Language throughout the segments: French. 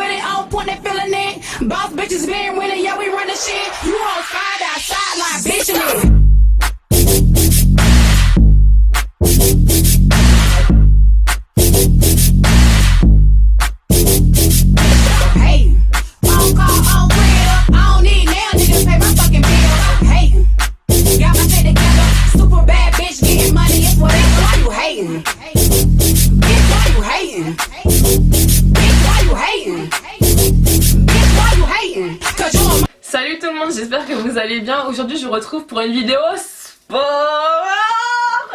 with it, on point, they feeling it. Boss bitches been with it, yeah, we run the shit. You on fire outside like bitch it. Salut tout le monde, j'espère que vous allez bien. Aujourd'hui je vous retrouve pour une vidéo sport.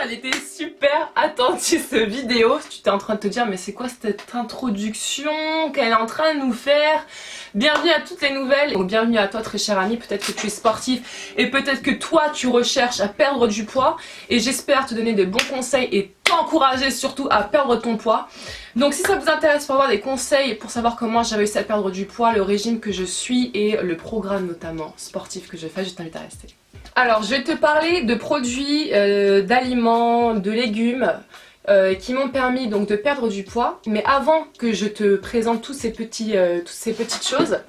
Elle était super attendue cette vidéo. Tu t'es en train de te dire mais c'est quoi cette introduction qu'elle est en train de nous faire? Bienvenue à toutes les nouvelles, donc bienvenue à toi très cher ami, peut-être que tu es sportif et peut-être que toi tu recherches à perdre du poids et j'espère te donner des bons conseils et t'encourager surtout à perdre ton poids. Donc si ça vous intéresse pour avoir des conseils pour savoir comment j'ai réussi à perdre du poids, le régime que je suis et le programme notamment sportif que je fais, je t'invite à rester. Alors je vais te parler de produits, d'aliments, de légumes qui m'ont permis donc de perdre du poids. Mais avant que je te présente toutes ces petites choses,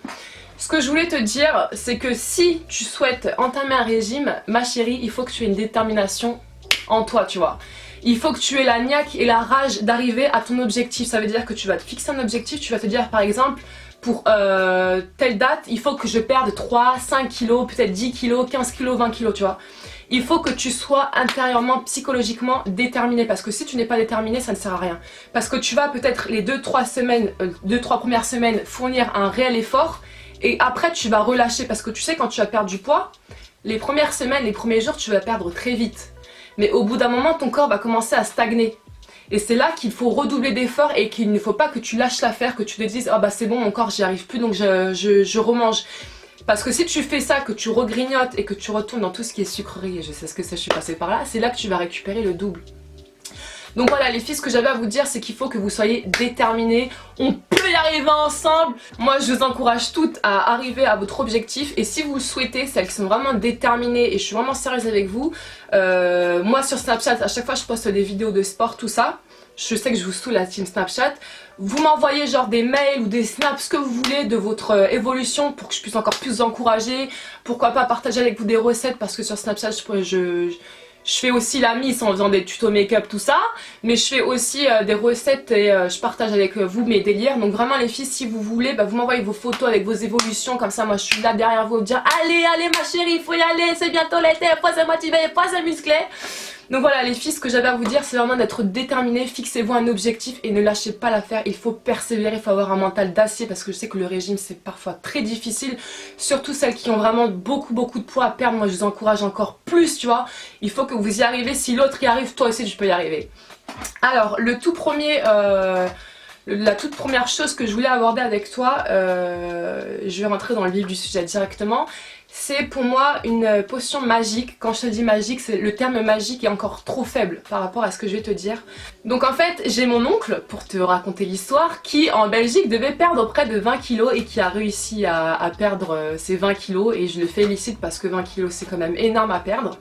ce que je voulais te dire c'est que si tu souhaites entamer un régime, ma chérie, il faut que tu aies une détermination en toi, tu vois. Il faut que tu aies la niaque et la rage d'arriver à ton objectif. Ça veut dire que tu vas te fixer un objectif, tu vas te dire par exemple pour telle date il faut que je perde 3, 5 kilos, peut-être 10 kilos, 15 kilos, 20 kilos, tu vois. Il faut que tu sois intérieurement, psychologiquement déterminé, parce que si tu n'es pas déterminé, ça ne sert à rien. Parce que tu vas peut-être les 2-3 premières semaines fournir un réel effort et après tu vas relâcher, parce que tu sais quand tu vas perdre du poids, les premières semaines, les premiers jours tu vas perdre très vite. Mais au bout d'un moment ton corps va commencer à stagner. Et c'est là qu'il faut redoubler d'efforts et qu'il ne faut pas que tu lâches l'affaire, que tu te dises ah bah c'est bon mon corps j'y arrive plus donc je remange. Parce que si tu fais ça, que tu regrignotes et que tu retournes dans tout ce qui est sucrerie, et je sais ce que c'est, je suis passée par là, c'est là que tu vas récupérer le double. Donc voilà les filles, ce que j'avais à vous dire c'est qu'il faut que vous soyez déterminés, on peut y arriver ensemble. Moi je vous encourage toutes à arriver à votre objectif et si vous le souhaitez, celles qui sont vraiment déterminées et je suis vraiment sérieuse avec vous, moi sur Snapchat à chaque fois je poste des vidéos de sport tout ça. Je sais que je vous saoule la team Snapchat. Vous m'envoyez genre des mails ou des snaps, ce que vous voulez de votre évolution pour que je puisse encore plus vous encourager. Pourquoi pas partager avec vous des recettes parce que sur Snapchat je fais aussi la mise en faisant des tutos make-up tout ça. Mais je fais aussi des recettes et je partage avec vous mes délires. Donc vraiment les filles si vous voulez, bah, vous m'envoyez vos photos avec vos évolutions. Comme ça moi je suis là derrière vous dire allez allez ma chérie il faut y aller, c'est bientôt l'été, faut se motiver, faut se muscler. Donc voilà les filles, ce que j'avais à vous dire c'est vraiment d'être déterminé, fixez-vous un objectif et ne lâchez pas l'affaire, il faut persévérer, il faut avoir un mental d'acier parce que je sais que le régime c'est parfois très difficile, surtout celles qui ont vraiment beaucoup de poids à perdre, moi je vous encourage encore plus tu vois, il faut que vous y arrivez, si l'autre y arrive, toi aussi tu peux y arriver. Alors la toute première chose que je voulais aborder avec toi, je vais rentrer dans le vif du sujet directement. C'est pour moi une potion magique. Quand je te dis magique, le terme magique est encore trop faible par rapport à ce que je vais te dire. Donc en fait, j'ai mon oncle, pour te raconter l'histoire, qui en Belgique devait perdre près de 20 kilos et qui a réussi à perdre ses 20 kilos et je le félicite parce que 20 kilos c'est quand même énorme à perdre.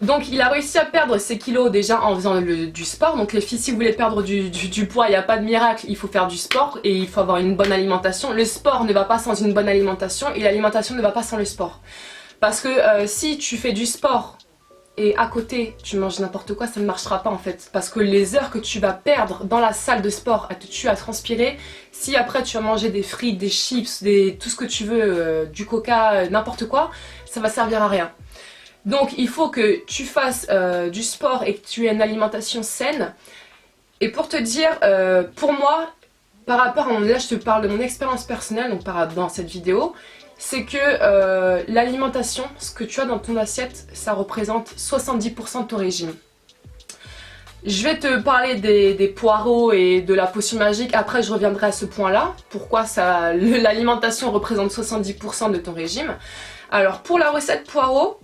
Donc il a réussi à perdre ses kilos déjà en faisant du sport. Donc les filles, si vous voulez perdre du poids, il n'y a pas de miracle, il faut faire du sport et il faut avoir une bonne alimentation. Le sport ne va pas sans une bonne alimentation et l'alimentation ne va pas sans le sport. Parce que si tu fais du sport et à côté tu manges n'importe quoi, ça ne marchera pas en fait. Parce que les heures que tu vas perdre dans la salle de sport à te tuer à transpirer, si après tu vas manger des frites, des chips, tout ce que tu veux, du coca, n'importe quoi, ça va servir à rien. Donc il faut que tu fasses du sport et que tu aies une alimentation saine. Et pour te dire, pour moi, par rapport à là je te parle de mon expérience personnelle, donc dans cette vidéo, c'est que l'alimentation, ce que tu as dans ton assiette, ça représente 70% de ton régime. Je vais te parler des poireaux et de la potion magique, après je reviendrai à ce point là, pourquoi l'alimentation représente 70% de ton régime. Alors pour la recette poireaux,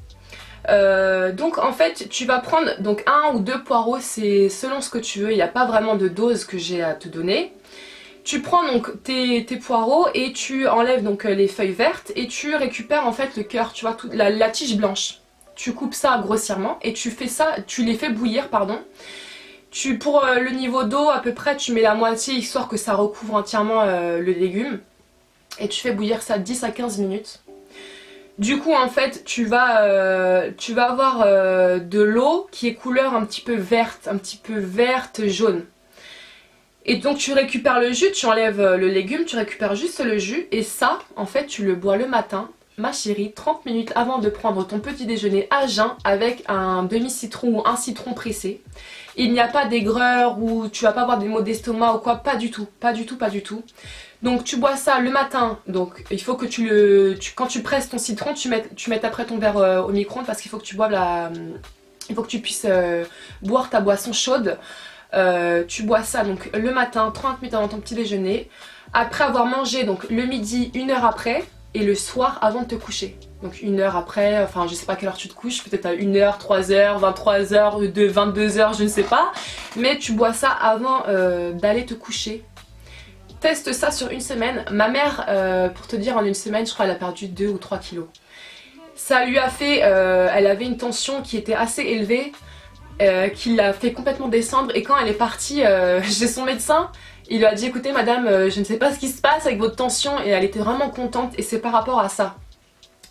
donc en fait tu vas prendre donc 1 ou 2 poireaux, c'est selon ce que tu veux, il n'y a pas vraiment de dose que j'ai à te donner. Tu prends donc tes poireaux et tu enlèves donc les feuilles vertes et tu récupères en fait le cœur, tu vois, toute la tige blanche. Tu coupes ça grossièrement et tu fais ça, tu les fais bouillir pardon. Pour le niveau d'eau, à peu près, tu mets la moitié histoire que ça recouvre entièrement le légume. Et tu fais bouillir ça 10 à 15 minutes. Du coup, en fait, tu vas avoir de l'eau qui est couleur un petit peu verte, jaune. Et donc tu récupères le jus, tu enlèves le légume, tu récupères juste le jus. Et ça, en fait, tu le bois le matin, ma chérie, 30 minutes avant de prendre ton petit déjeuner à jeun avec un demi-citron ou un citron pressé. Il n'y a pas d'aigreur ou tu vas pas avoir des maux d'estomac ou quoi, pas du tout, pas du tout, pas du tout. Donc tu bois ça le matin, donc il faut que quand tu presses ton citron, tu mettes après ton verre au micro-ondes parce qu'il faut que tu boives il faut que tu puisses boire ta boisson chaude. Tu bois ça donc le matin, 30 minutes avant ton petit déjeuner, après avoir mangé donc le midi, 1 heure après, et le soir avant de te coucher. Donc 1 heure après, enfin je sais pas à quelle heure tu te couches, peut-être à 1 heure, 3 heures, 23 heures, 22 heures, je ne sais pas. Mais tu bois ça avant d'aller te coucher. Teste ça sur une semaine. Ma mère, pour te dire, en une semaine, je crois elle a perdu 2 ou 3 kilos. Ça lui a fait, elle avait une tension qui était assez élevée, qui l'a fait complètement descendre. Et quand elle est partie chez son médecin, il lui a dit écoutez madame, je ne sais pas ce qui se passe avec votre tension. Et elle était vraiment contente et c'est par rapport à ça.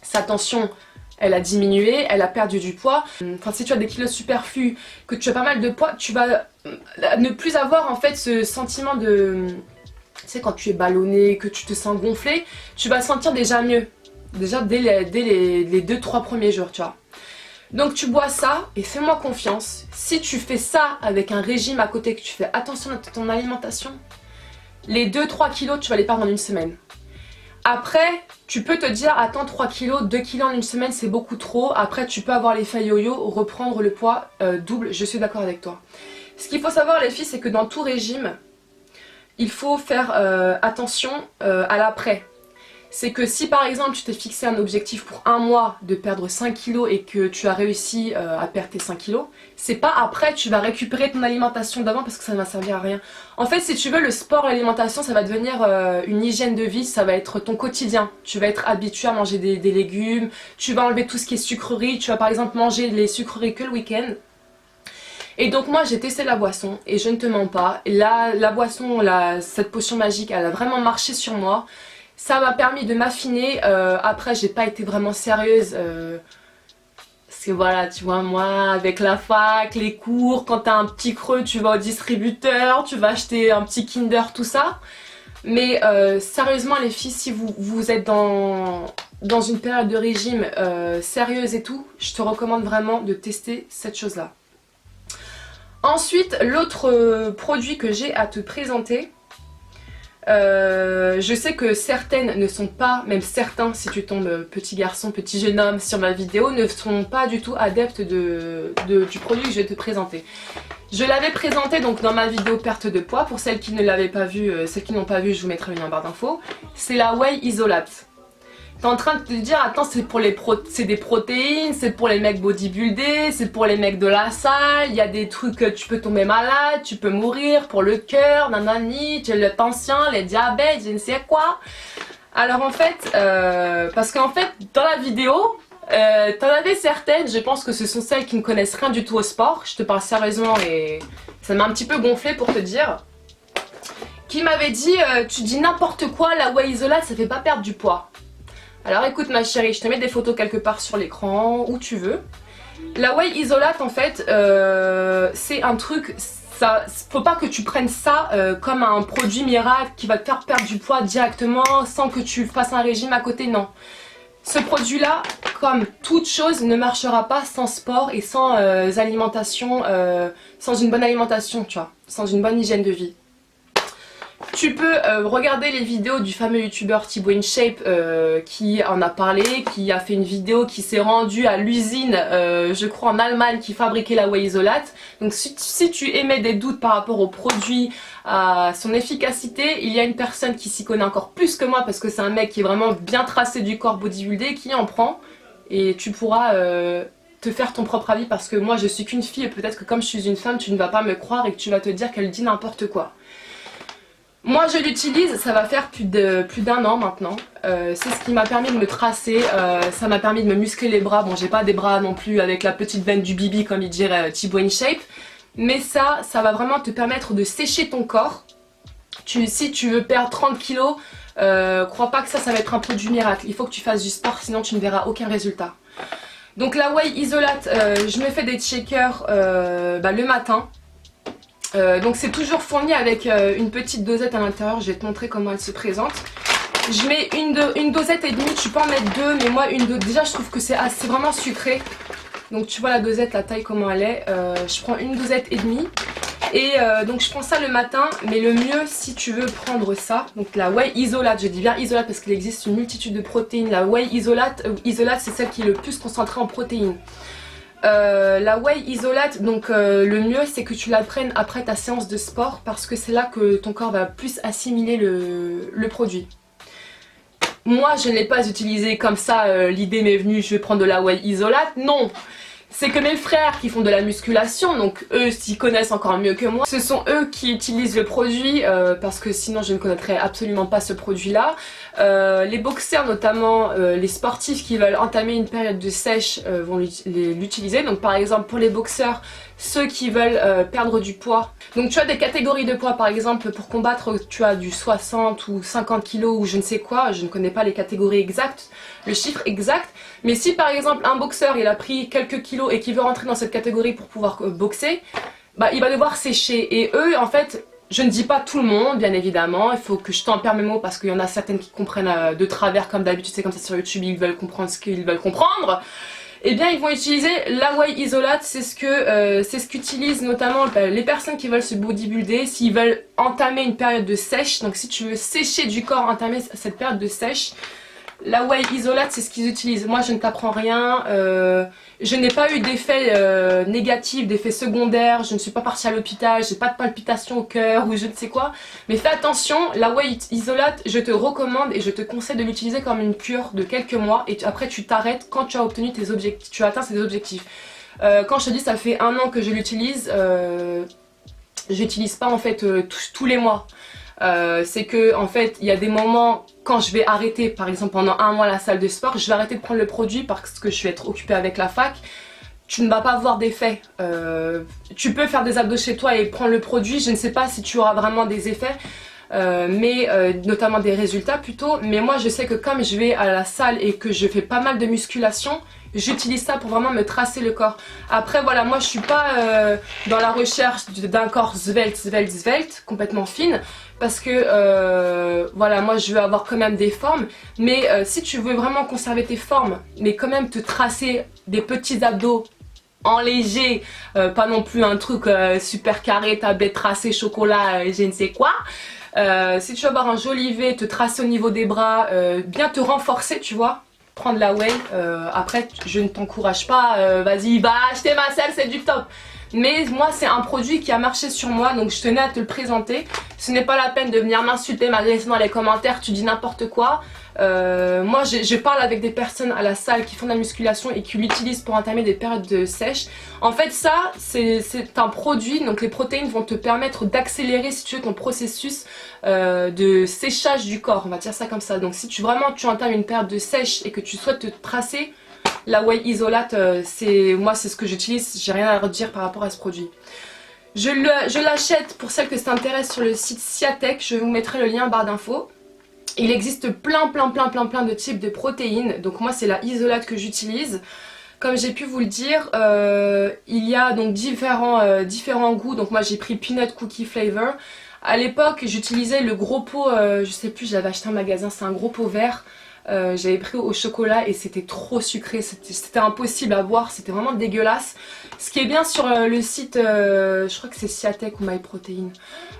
Sa tension, elle a diminué, elle a perdu du poids. Enfin, si tu as des kilos superflus, que tu as pas mal de poids, tu vas ne plus avoir en fait ce sentiment de... Tu sais, quand tu es ballonné, que tu te sens gonflé, tu vas sentir déjà mieux. Déjà dès les 2-3 premiers jours, tu vois. Donc tu bois ça et fais-moi confiance. Si tu fais ça avec un régime à côté, que tu fais attention à ton alimentation, les 2-3 kilos, tu vas les perdre en une semaine. Après, tu peux te dire, attends 3 kilos, 2 kilos en une semaine, c'est beaucoup trop. Après, tu peux avoir l'effet yo-yo, reprendre le poids double, je suis d'accord avec toi. Ce qu'il faut savoir les filles, c'est que dans tout régime, il faut faire attention à l'après. C'est que si par exemple tu t'es fixé un objectif pour 1 mois de perdre 5 kilos et que tu as réussi à perdre tes 5 kilos, c'est pas après tu vas récupérer ton alimentation d'avant parce que ça ne va servir à rien. En fait, si tu veux, le sport et l'alimentation, ça va devenir une hygiène de vie, ça va être ton quotidien. Tu vas être habitué à manger des légumes, tu vas enlever tout ce qui est sucrerie, tu vas par exemple manger les sucreries que le week-end. Et donc moi j'ai testé la boisson et je ne te mens pas, la boisson, cette potion magique, elle a vraiment marché sur moi. Ça m'a permis de m'affiner, après j'ai pas été vraiment sérieuse, parce que voilà, tu vois, moi avec la fac, les cours, quand t'as un petit creux tu vas au distributeur, tu vas acheter un petit Kinder, tout ça. Mais sérieusement les filles, si vous êtes dans une période de régime sérieuse et tout, je te recommande vraiment de tester cette chose là. Ensuite, l'autre produit que j'ai à te présenter, je sais que certaines ne sont pas, même certains, si tu tombes petit garçon, petit jeune homme sur ma vidéo, ne sont pas du tout adeptes du produit que je vais te présenter. Je l'avais présenté donc dans ma vidéo perte de poids, pour celles qui ne l'avaient pas vu, celles qui n'ont pas vu, je vous mettrai le lien en barre d'infos. C'est la Whey Isolate. T'es en train de te dire, attends, c'est des protéines, c'est pour les mecs bodybuildés, c'est pour les mecs de la salle, il y a des trucs, tu peux tomber malade, tu peux mourir pour le cœur, nanani, tu as le tension, les diabètes, je ne sais quoi. Alors en fait, parce qu'en fait, dans la vidéo, t'en avais certaines, je pense que ce sont celles qui ne connaissent rien du tout au sport, je te parle sérieusement et ça m'a un petit peu gonflé pour te dire, qui m'avaient dit, tu dis n'importe quoi, la Whey Isolate, ça fait pas perdre du poids. Alors écoute ma chérie, je te mets des photos quelque part sur l'écran, où tu veux. La Whey Isolate en fait, c'est un truc, faut pas que tu prennes ça comme un produit miracle qui va te faire perdre du poids directement sans que tu fasses un régime à côté, non. Ce produit là, comme toute chose, ne marchera pas sans sport et sans alimentation, sans une bonne alimentation, tu vois, sans une bonne hygiène de vie. Tu peux regarder les vidéos du fameux youtubeur Thibaut InShape qui en a parlé, qui a fait une vidéo qui s'est rendue à l'usine, je crois en Allemagne, qui fabriquait la Whey Isolate. Donc si tu émets des doutes par rapport au produit, à son efficacité, il y a une personne qui s'y connaît encore plus que moi parce que c'est un mec qui est vraiment bien tracé du corps bodybuildé qui en prend et tu pourras te faire ton propre avis parce que moi je suis qu'une fille et peut-être que comme je suis une femme tu ne vas pas me croire et que tu vas te dire qu'elle dit n'importe quoi. Moi je l'utilise, ça va faire plus d'1 an maintenant, c'est ce qui m'a permis de me tracer, ça m'a permis de me muscler les bras, bon j'ai pas des bras non plus avec la petite veine du bibi comme il dirait Thibaut InShape, mais ça va vraiment te permettre de sécher ton corps. Si tu veux perdre 30 kilos, crois pas que ça va être un produit miracle. Il faut que tu fasses du sport, sinon tu ne verras aucun résultat. Donc la Whey Isolate, je me fais des shakers le matin. Donc c'est toujours fourni avec une petite dosette à l'intérieur. Je vais te montrer comment elle se présente. Je mets une dosette et demie, tu peux en mettre deux, mais moi déjà je trouve que c'est vraiment sucré. Donc tu vois la dosette, la taille comment elle est. Je prends une dosette et demie. Et donc je prends ça le matin, mais le mieux si tu veux prendre ça, donc la Whey Isolate, je dis bien Isolate parce qu'il existe une multitude de protéines. La Whey Isolate c'est celle qui est le plus concentrée en protéines. La Whey Isolate, donc le mieux c'est que tu la prennes après ta séance de sport parce que c'est là que ton corps va plus assimiler le produit. Moi je ne l'ai pas utilisé comme ça, l'idée m'est venue je vais prendre de la Whey Isolate, non! C'est que mes frères qui font de la musculation, donc eux s'y connaissent encore mieux que moi, ce sont eux qui utilisent le produit parce que sinon je ne connaîtrais absolument pas ce produit là. Les boxeurs notamment, les sportifs qui veulent entamer une période de sèche vont l'utiliser. Donc par exemple pour les boxeurs, ceux qui veulent perdre du poids. Donc tu as des catégories de poids, par exemple pour combattre tu as du 60 ou 50 kg ou je ne sais quoi, je ne connais pas les catégories exactes, le chiffre exact. Mais si par exemple un boxeur il a pris quelques kilos et qui veut rentrer dans cette catégorie pour pouvoir boxer, bah, il va devoir sécher. Et eux en fait, je ne dis pas tout le monde bien évidemment, il faut que je tempère mes mots parce qu'il y en a certaines qui comprennent de travers comme d'habitude, c'est comme ça sur YouTube, ils veulent comprendre ce qu'ils veulent comprendre. Eh bien ils vont utiliser la Whey Isolate, c'est ce qu'utilisent notamment les personnes qui veulent se bodybuilder, s'ils veulent entamer une période de sèche. Donc si tu veux sécher du corps, entamer cette période de sèche, la Whey Isolate c'est ce qu'ils utilisent. Moi je ne t'apprends rien, je n'ai pas eu d'effets négatifs, d'effets secondaires, je ne suis pas partie à l'hôpital, j'ai pas de palpitations au cœur ou je ne sais quoi. Mais fais attention, la Whey Isolate je te recommande et je te conseille de l'utiliser comme une cure de quelques mois et après tu t'arrêtes quand tu as obtenu tes objectifs, tu as atteint tes objectifs. Quand je te dis ça fait 1 an que je l'utilise, j'utilise pas en fait tous les mois. C'est que en fait il y a des moments quand je vais arrêter par exemple pendant 1 mois la salle de sport, je vais arrêter de prendre le produit parce que je vais être occupée avec la fac. Tu ne vas pas avoir d'effet. Tu peux faire des abdos chez toi et prendre le produit, je ne sais pas si tu auras vraiment des effets. Notamment des résultats plutôt, mais moi je sais que comme je vais à la salle et que je fais pas mal de musculation, j'utilise ça pour vraiment me tracer le corps. Après voilà, moi je suis pas dans la recherche d'un corps svelte, complètement fine, parce que voilà, moi je veux avoir quand même des formes, mais si tu veux vraiment conserver tes formes, mais quand même te tracer des petits abdos en léger, pas non plus un truc super carré, tablette tracée, chocolat, je ne sais quoi. Si tu veux avoir un joli V, te tracer au niveau des bras, bien te renforcer, tu vois, prendre la Whey. Après, je ne t'encourage pas, vas-y, va acheter ma selle, c'est du top. Mais moi, c'est un produit qui a marché sur moi, donc je tenais à te le présenter. Ce n'est pas la peine de venir m'insulter, m'agresser dans les commentaires, tu dis n'importe quoi. Moi, je parle avec des personnes à la salle qui font de la musculation et qui l'utilisent pour entamer des périodes de sèche. En fait, ça, c'est un produit, donc les protéines vont te permettre d'accélérer, si tu veux, ton processus de séchage du corps, on va dire ça comme ça. Donc si tu entames une période de sèche et que tu souhaites te tracer, la Whey Isolate, moi c'est ce que j'utilise, j'ai rien à redire par rapport à ce produit. Je l'achète pour celles que ça intéresse sur le site Ciatec, je vous mettrai le lien en barre d'infos. Il existe plein de types de protéines, donc moi c'est la Isolate que j'utilise. Comme j'ai pu vous le dire, il y a donc différents goûts, donc moi j'ai pris Peanut Cookie Flavor. À l'époque j'utilisais le gros pot, je sais plus, j'avais acheté en magasin, c'est un gros pot vert. J'avais pris au chocolat et c'était trop sucré, c'était impossible à boire, c'était vraiment dégueulasse. Ce qui est bien sur le site, je crois que c'est Ciatec ou MyProtein,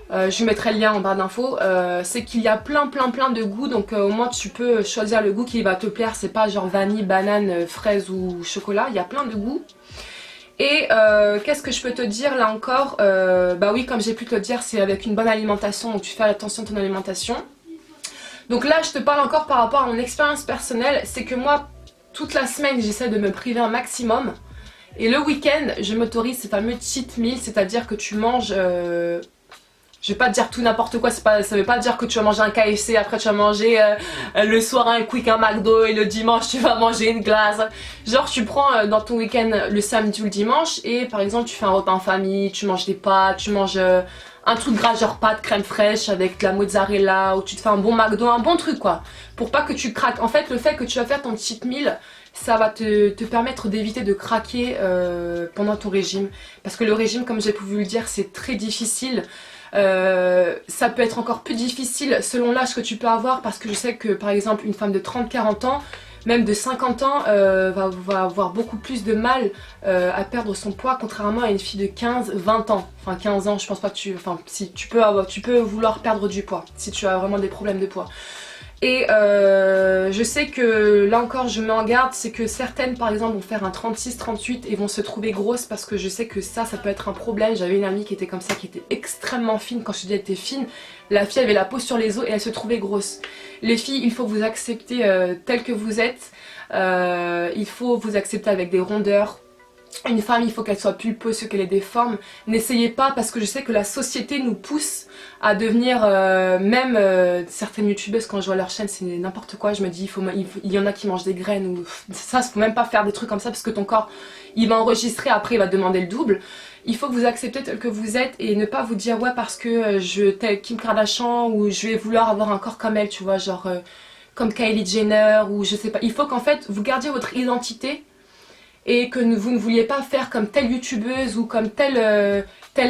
je vous mettrai le lien en barre d'infos, c'est qu'il y a plein de goûts, donc au moins tu peux choisir le goût qui va te plaire, c'est pas genre vanille, banane, fraise ou chocolat, il y a plein de goûts. Et qu'est-ce que je peux te dire là encore, bah oui, comme j'ai pu te le dire, c'est avec une bonne alimentation, donc tu fais attention à ton alimentation. Donc là je te parle encore par rapport à mon expérience personnelle, c'est que moi toute la semaine j'essaie de me priver un maximum et le week-end je m'autorise ce fameux cheat meal, c'est à dire que tu manges, je Je vais pas te dire tout n'importe quoi, ça veut pas dire que tu vas manger un KFC, après tu vas manger le soir un quick, un McDo et le dimanche tu vas manger une glace. Genre tu prends dans ton week-end le samedi ou le dimanche et par exemple tu fais un repas en famille, tu manges des pâtes, tu manges un truc gras genre pâtes crème fraîche avec de la mozzarella ou tu te fais un bon McDo, un bon truc quoi. Pour pas que tu craques. En fait le fait que tu vas faire ton cheat meal, ça va te permettre d'éviter de craquer pendant ton régime. Parce que le régime, comme j'ai pu vous le dire, c'est très difficile. Ça peut être encore plus difficile selon l'âge que tu peux avoir parce que je sais que par exemple une femme de 30-40 ans, même de 50 ans va avoir beaucoup plus de mal à perdre son poids contrairement à une fille de 15-20 ans. Enfin 15 ans je pense pas que enfin si tu peux vouloir perdre du poids si tu as vraiment des problèmes de poids. Et je sais que là encore je mets en garde, c'est que certaines par exemple vont faire un 36-38 et vont se trouver grosses parce que je sais que ça peut être un problème. J'avais une amie qui était comme ça, qui était extrêmement fine. Quand je te dis elle était fine, la fille avait la peau sur les os et elle se trouvait grosse. Les filles, il faut vous accepter telles que vous êtes, il faut vous accepter avec des rondeurs. Une femme, il faut qu'elle soit pulpeuse, qu'elle ait des formes. N'essayez pas parce que je sais que la société nous pousse à devenir, même certaines youtubeuses quand je vois leur chaîne c'est n'importe quoi, je me dis il y en a qui mangent des graines ou ça, faut même pas faire des trucs comme ça parce que ton corps il va enregistrer, après il va demander le double. Il faut que vous acceptez tel que vous êtes et ne pas vous dire ouais parce que tel Kim Kardashian ou je vais vouloir avoir un corps comme elle, tu vois, genre comme Kylie Jenner ou je sais pas. Il faut qu'en fait vous gardiez votre identité et que vous ne vouliez pas faire comme telle youtubeuse ou comme telle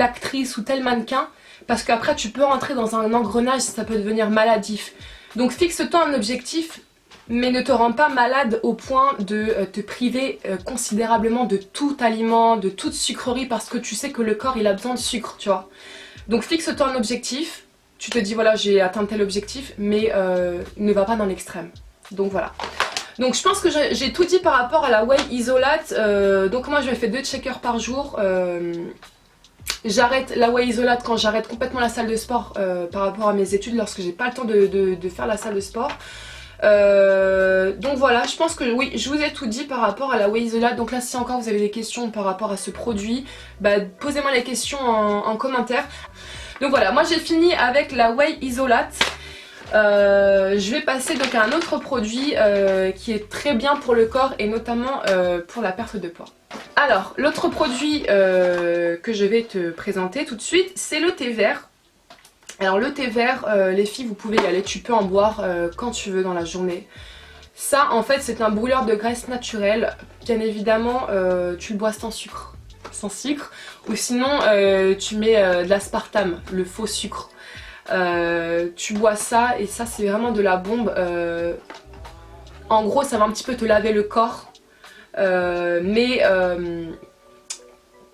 actrice ou tel mannequin parce qu'après tu peux rentrer dans un engrenage, ça peut devenir maladif. Donc fixe-toi un objectif mais ne te rends pas malade au point de te priver considérablement de tout aliment, de toute sucrerie parce que tu sais que le corps il a besoin de sucre, tu vois. Donc fixe-toi un objectif, tu te dis voilà j'ai atteint tel objectif mais ne va pas dans l'extrême. Donc voilà. Donc je pense que j'ai tout dit par rapport à la whey isolate. Donc moi je me fais 2 checkers par jour. J'arrête la whey isolate quand j'arrête complètement la salle de sport par rapport à mes études lorsque j'ai pas le temps de faire la salle de sport. Donc voilà, je pense que oui, je vous ai tout dit par rapport à la whey isolate. Donc là si encore vous avez des questions par rapport à ce produit, bah, posez-moi les questions en commentaire. Donc voilà, moi j'ai fini avec la whey isolate. Je vais passer donc à un autre produit qui est très bien pour le corps et notamment pour la perte de poids. Alors l'autre produit que je vais te présenter tout de suite, c'est le thé vert. Alors le thé vert, les filles vous pouvez y aller, tu peux en boire quand tu veux dans la journée. Ça en fait c'est un brûleur de graisse naturelle, bien évidemment tu le bois sans sucre ou sinon tu mets de l'aspartame, le faux sucre. Tu bois ça et ça c'est vraiment de la bombe. En gros ça va un petit peu te laver le corps mais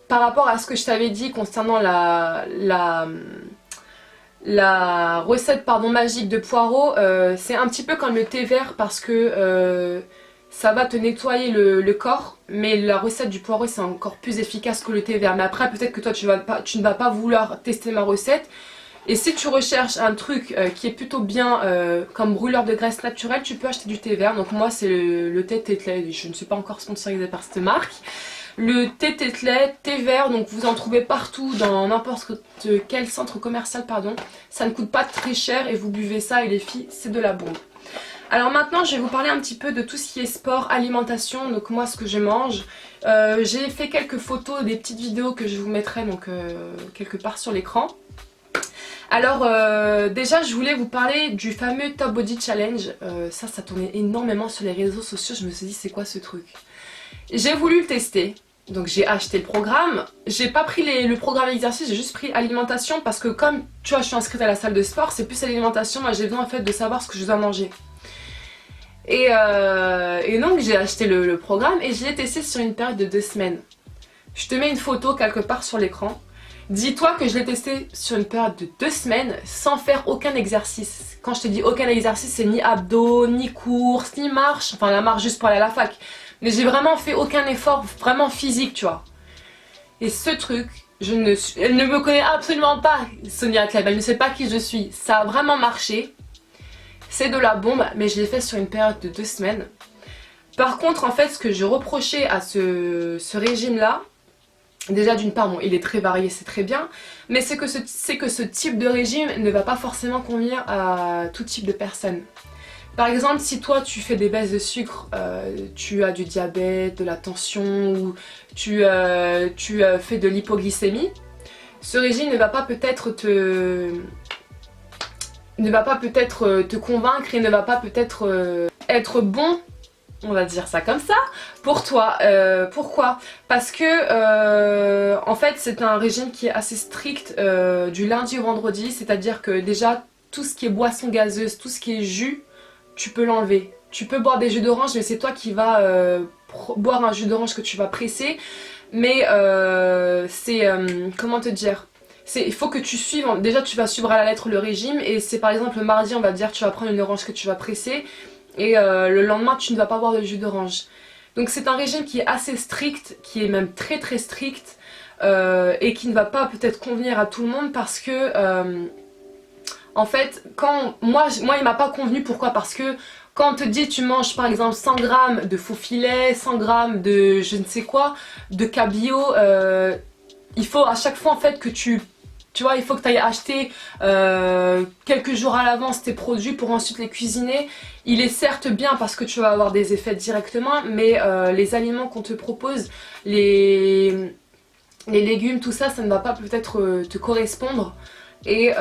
par rapport à ce que je t'avais dit concernant la recette magique de poireaux, c'est un petit peu comme le thé vert parce que ça va te nettoyer le corps, mais la recette du poireau c'est encore plus efficace que le thé vert. Mais après peut-être que toi tu ne vas pas vouloir tester ma recette. Et si tu recherches un truc qui est plutôt bien comme brûleur de graisse naturelle, tu peux acheter du thé vert. Donc moi c'est le thé Tetley, je ne suis pas encore sponsorisée par cette marque. Le thé Tetley, thé vert, donc vous en trouvez partout dans n'importe quel centre commercial, pardon. Ça ne coûte pas très cher et vous buvez ça et les filles, c'est de la bombe. Alors maintenant je vais vous parler un petit peu de tout ce qui est sport, alimentation, donc moi ce que je mange. J'ai fait quelques photos, des petites vidéos que je vous mettrai donc quelque part sur l'écran. Alors déjà je voulais vous parler du fameux Top Body Challenge, ça tournait énormément sur les réseaux sociaux, je me suis dit c'est quoi ce truc? J'ai voulu le tester, donc j'ai acheté le programme, j'ai pas pris le programme exercice, j'ai juste pris alimentation parce que comme tu vois je suis inscrite à la salle de sport, c'est plus alimentation, moi j'ai besoin en fait de savoir ce que je dois manger. Et donc j'ai acheté le programme et je l'ai testé sur une période de 2 semaines. Je te mets une photo quelque part sur l'écran. Dis-toi que je l'ai testé sur une période de 2 semaines sans faire aucun exercice. Quand je te dis aucun exercice, c'est ni abdos, ni course, ni marche. Enfin la marche juste pour aller à la fac. Mais j'ai vraiment fait aucun effort vraiment physique, tu vois. Et ce truc, elle ne me connaît absolument pas, Sonia Kleb. Elle ne sait pas qui je suis. Ça a vraiment marché. C'est de la bombe, mais je l'ai fait sur une période de 2 semaines. Par contre, en fait, ce que je reprochais à ce régime-là, Déjà d'une part, bon, il est très varié, c'est très bien, mais c'est que ce type de régime ne va pas forcément convenir à tout type de personnes. Par exemple, si toi tu fais des baisses de sucre, tu as du diabète, de la tension ou tu fais de l'hypoglycémie, ce régime ne va pas peut-être te convaincre et ne va pas peut-être être bon, on va dire ça comme ça, pour toi. Pourquoi? Parce que en fait c'est un régime qui est assez strict du lundi au vendredi, c'est-à-dire que déjà tout ce qui est boisson gazeuse, tout ce qui est jus, tu peux l'enlever. Tu peux boire des jus d'orange, mais c'est toi qui vas boire un jus d'orange que tu vas presser. Mais comment te dire? Il faut que tu suives, déjà tu vas suivre à la lettre le régime. Et c'est par exemple le mardi, on va te dire tu vas prendre une orange que tu vas presser. Et le lendemain tu ne vas pas boire de jus d'orange. Donc c'est un régime qui est assez strict, qui est même très très strict. Et qui ne va pas peut-être convenir à tout le monde parce que... en fait, moi il m'a pas convenu, pourquoi? Parce que quand on te dit tu manges par exemple 100 grammes de faux filet, 100 grammes de je ne sais quoi, de cabillaud, il faut à chaque fois en fait que tu vois, il faut que tu ailles acheter quelques jours à l'avance tes produits pour ensuite les cuisiner. Il est certes bien parce que tu vas avoir des effets directement, mais les aliments qu'on te propose, les légumes, tout ça, ça ne va pas peut-être te correspondre. Et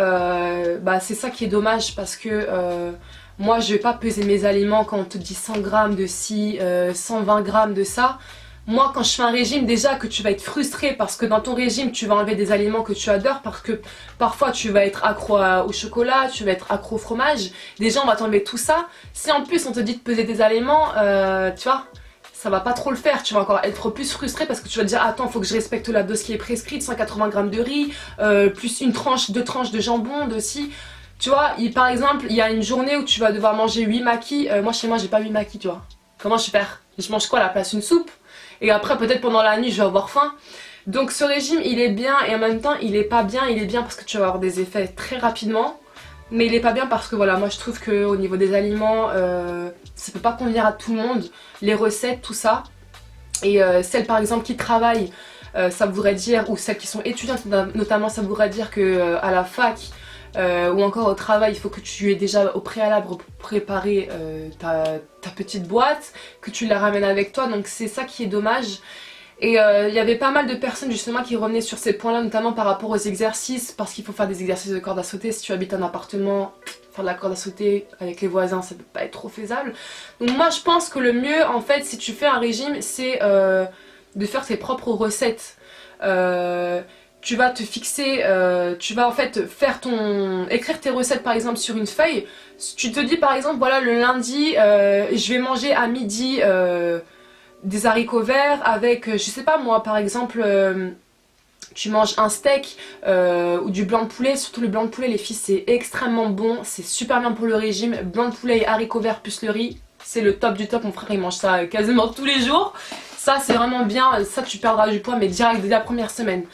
c'est ça qui est dommage parce que moi je vais pas peser mes aliments quand on te dit 100 grammes de ci, 120 grammes de ça. Moi quand je fais un régime, déjà que tu vas être frustré parce que dans ton régime tu vas enlever des aliments que tu adores, parce que parfois tu vas être accro au chocolat, tu vas être accro au fromage. Déjà on va t'enlever tout ça. Si en plus on te dit de peser tes aliments, tu vois, ça va pas trop le faire, tu vas encore être plus frustré parce que tu vas te dire attends, faut que je respecte la dose qui est prescrite, 180 grammes de riz, plus une tranche, 2 tranches de jambon, de ci. Tu vois, par exemple, il y a une journée où tu vas devoir manger 8 maquis, moi chez moi j'ai pas 8 maquis, tu vois. Comment je vais faire? Je mange quoi à la place? Une soupe? Et après peut-être pendant la nuit je vais avoir faim. Donc ce régime il est bien et en même temps il est pas bien, il est bien parce que tu vas avoir des effets très rapidement. Mais il est pas bien parce que voilà, moi je trouve qu'au niveau des aliments, ça peut pas convenir à tout le monde. Les recettes, tout ça. Et celles par exemple qui travaillent, ça voudrait dire, ou celles qui sont étudiantes notamment, ça voudrait dire que à la fac ou encore au travail, il faut que tu aies déjà au préalable préparé ta petite boîte, que tu la ramènes avec toi. Donc c'est ça qui est dommage. Et il y avait pas mal de personnes justement qui revenaient sur ces points là, notamment par rapport aux exercices, parce qu'il faut faire des exercices de corde à sauter. Si tu habites un appartement, faire de la corde à sauter avec les voisins, ça peut pas être trop faisable. Donc moi je pense que le mieux en fait si tu fais un régime, c'est de faire tes propres recettes. Tu vas te fixer, tu vas en fait écrire tes recettes par exemple sur une feuille. Tu te dis par exemple voilà le lundi je vais manger à midi des haricots verts avec, je sais pas moi, par exemple, tu manges un steak ou du blanc de poulet. Surtout le blanc de poulet, les filles, c'est extrêmement bon, c'est super bien pour le régime. Blanc de poulet et haricots verts plus le riz, c'est le top du top. Mon frère il mange ça quasiment tous les jours. Ça c'est vraiment bien, ça tu perdras du poids mais direct dès la première semaine.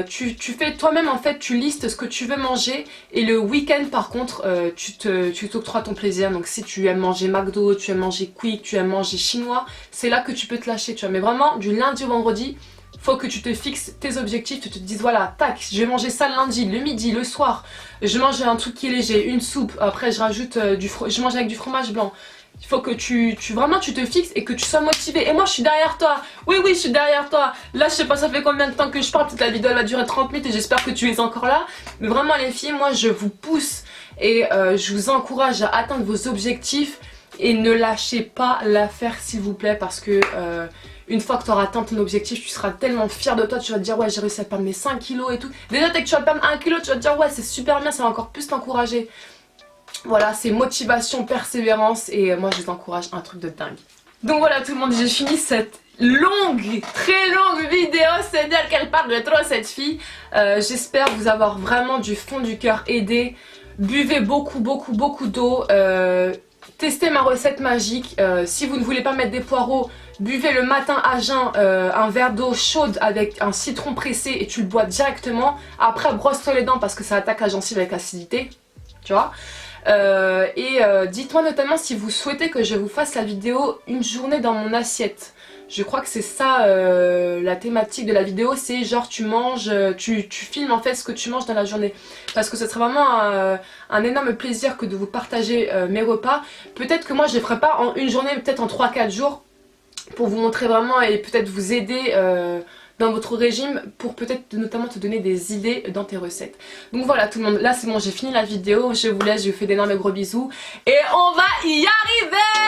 Tu fais toi-même en fait, tu listes ce que tu veux manger et le week-end par contre tu t'octroies ton plaisir. Donc si tu aimes manger McDo, tu aimes manger Quick, tu aimes manger chinois, c'est là que tu peux te lâcher, tu vois. Mais vraiment du lundi au vendredi, faut que tu te fixes tes objectifs, tu te dises voilà, tac, je vais manger ça le lundi, le midi, le soir, je mange un truc qui est léger, une soupe, après je rajoute je mange avec du fromage blanc. Il faut que vraiment tu te fixes et que tu sois motivé. Et moi je suis derrière toi. Oui je suis derrière toi. Là je sais pas ça fait combien de temps que je parle. Peut-être la vidéo elle va durer 30 minutes et j'espère que tu es encore là. Mais vraiment les filles, moi je vous pousse et je vous encourage à atteindre vos objectifs. Et ne lâchez pas l'affaire s'il vous plaît. Parce que une fois que tu auras atteint ton objectif, tu seras tellement fier de toi. Tu vas te dire ouais j'ai réussi à perdre mes 5 kilos et tout. Déjà dès que tu vas perdre 1 kilo, tu vas te dire ouais c'est super bien, ça va encore plus t'encourager. Voilà, c'est motivation, persévérance et moi je vous encourage un truc de dingue. Donc voilà tout le monde, j'ai fini cette longue, très longue vidéo. C'est d'elle qu'elle parle de trop cette fille. J'espère vous avoir vraiment du fond du cœur aidé. Buvez beaucoup d'eau. Testez ma recette magique. Si vous ne voulez pas mettre des poireaux, buvez le matin à jeun un verre d'eau chaude avec un citron pressé et tu le bois directement. Après brosse-toi les dents parce que ça attaque la gencive avec l'acidité. Tu vois. Dites-moi notamment si vous souhaitez que je vous fasse la vidéo une journée dans mon assiette. Je crois que c'est ça la thématique de la vidéo, c'est genre tu manges, tu filmes en fait ce que tu manges dans la journée. Parce que ce serait vraiment un énorme plaisir que de vous partager mes repas. Peut-être que moi je les ferai pas en une journée, peut-être en 3-4 jours pour vous montrer vraiment et peut-être vous aider dans votre régime pour peut-être notamment te donner des idées dans tes recettes. Donc voilà tout le monde, là c'est bon, j'ai fini la vidéo, je vous laisse, je vous fais d'énormes gros bisous et on va y arriver!